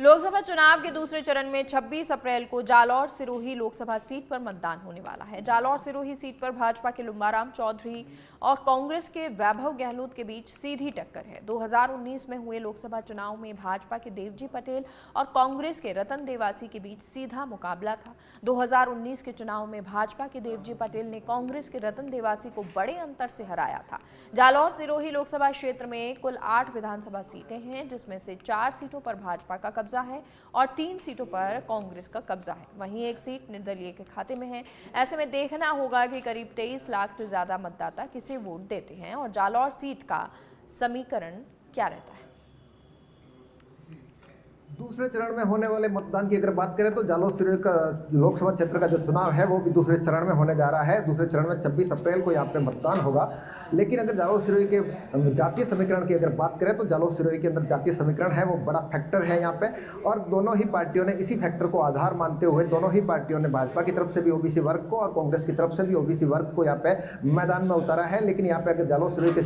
लोकसभा चुनाव के दूसरे चरण में 26 अप्रैल को जालौर सिरोही लोकसभा सीट पर मतदान होने वाला है। जालौर सिरोही सीट पर भाजपा के लुम्बाराम चौधरी और कांग्रेस के वैभव गहलोत के बीच सीधी टक्कर है। 2019 में हुए लोकसभा चुनाव में भाजपा के देवजी पटेल और कांग्रेस के रतन देवासी के बीच सीधा मुकाबला था। 2019 के चुनाव में भाजपा के देवजी पटेल ने कांग्रेस के रतन देवासी को बड़े अंतर से हराया था। जालौर सिरोही लोकसभा क्षेत्र में कुल 8 विधानसभा सीटें हैं, जिसमें से 4 सीटों पर भाजपा का कब्जा है और 3 सीटों पर कांग्रेस का कब्जा है। वहीं एक सीट निर्दलीय के खाते में है। ऐसे में देखना होगा कि करीब 23 लाख से ज्यादा मतदाता किसे वोट देते हैं और जालौर सीट का समीकरण क्या रहता है। दूसरे चरण में होने वाले मतदान की अगर बात करें तो जालौर सिरोही का लोकसभा क्षेत्र का जो चुनाव है वो भी दूसरे चरण में होने जा रहा है। दूसरे चरण में 26 अप्रैल को यहाँ पे मतदान होगा। लेकिन अगर जालौर सिरोही के जातीय समीकरण की अगर बात करें तो जालौर सिरोही के अंदर जातीय समीकरण है वो बड़ा फैक्टर है यहाँ पे, और दोनों ही पार्टियों ने इसी फैक्टर को आधार मानते हुए दोनों ही पार्टियों ने भाजपा की तरफ से भी ओबीसी वर्ग को और कांग्रेस की तरफ से भी ओबीसी वर्ग को यहाँ पे मैदान में उतारा है। लेकिन यहाँ पे अगर जालौर सिरोही के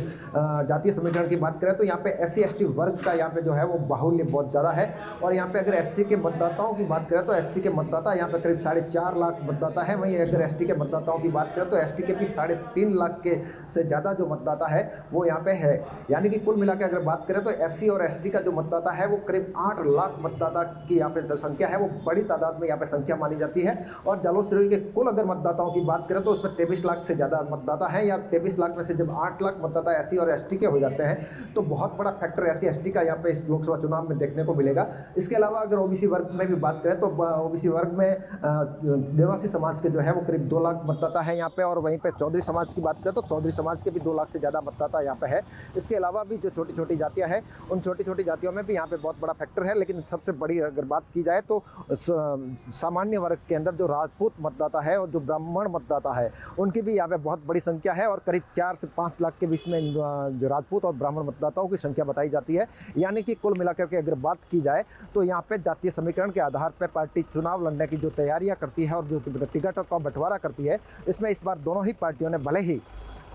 जातीय समीकरण की बात करें तो यहाँ पे SC ST वर्ग का यहाँ पे जो है वो बाहुल्य बहुत ज़्यादा है। और यहाँ पे अगर SC के मतदाताओं की बात करें तो SC के मतदाता यहाँ पे करीब 4.5 लाख मतदाता है। वहीं अगर ST के मतदाताओं की बात करें तो ST के भी 3.5 लाख के से ज़्यादा जो मतदाता है वो यहाँ पे है। यानी कि कुल मिलाकर अगर बात करें तो SC और ST का जो मतदाता है वो करीब 8 लाख मतदाता की यहाँ पे संख्या है, वो बड़ी तादाद में यहाँ पे संख्या मानी जाती है। और जालौर सिरोही के कुल अगर मतदाताओं की बात करें तो उसमें 23 लाख से ज़्यादा मतदाता है, या 23 लाख में से जब 8 लाख मतदाता SC और ST के हो जाते हैं तो बहुत बड़ा फैक्टर SC ST का यहाँ पे इस लोकसभा चुनाव में देखने को मिलेगा। इसके अलावा अगर ओबीसी वर्ग में भी बात करें तो ओबीसी वर्ग में देवासी समाज के जो है वो करीब 2 लाख मतदाता है यहाँ पे, और वहीं पे चौधरी समाज की बात करें तो चौधरी समाज के भी 2 लाख से ज़्यादा मतदाता यहाँ पे है। इसके अलावा भी जो छोटी छोटी जातियाँ हैं उन छोटी छोटी जातियों में भी यहाँ पे बहुत बड़ा फैक्टर है। लेकिन सबसे बड़ी अगर बात की जाए तो सामान्य वर्ग के अंदर जो राजपूत मतदाता है और जो ब्राह्मण मतदाता है उनकी भी यहाँ पे बहुत बड़ी संख्या है, और करीब 4 से 5 लाख के बीच में जो राजपूत और ब्राह्मण मतदाताओं की संख्या बताई जाती है। यानी कि कुल मिलाकर के अगर बात की जाए तो यहाँ पे जातीय समीकरण के आधार पर पार्टी चुनाव लड़ने की जो तैयारियां करती है और जो टिकट का बंटवारा करती है, इसमें इस बार दोनों ही पार्टियों ने भले ही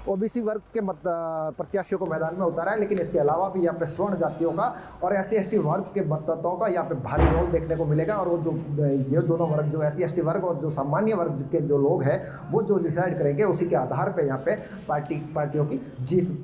ओबीसी वर्ग के प्रत्याशियों को मैदान में उतारा है, लेकिन इसके अलावा भी यहाँ पे स्वर्ण जातियों का और SC ST वर्ग के मतदाताओं का यहाँ पे भारी रोल देखने को मिलेगा। और वो जो ये दोनों वर्ग जो SC ST वर्ग और जो सामान्य वर्ग के जो लोग हैं वो जो डिसाइड करेंगे उसी के आधार पर यहाँ पे पार्टियों की जीत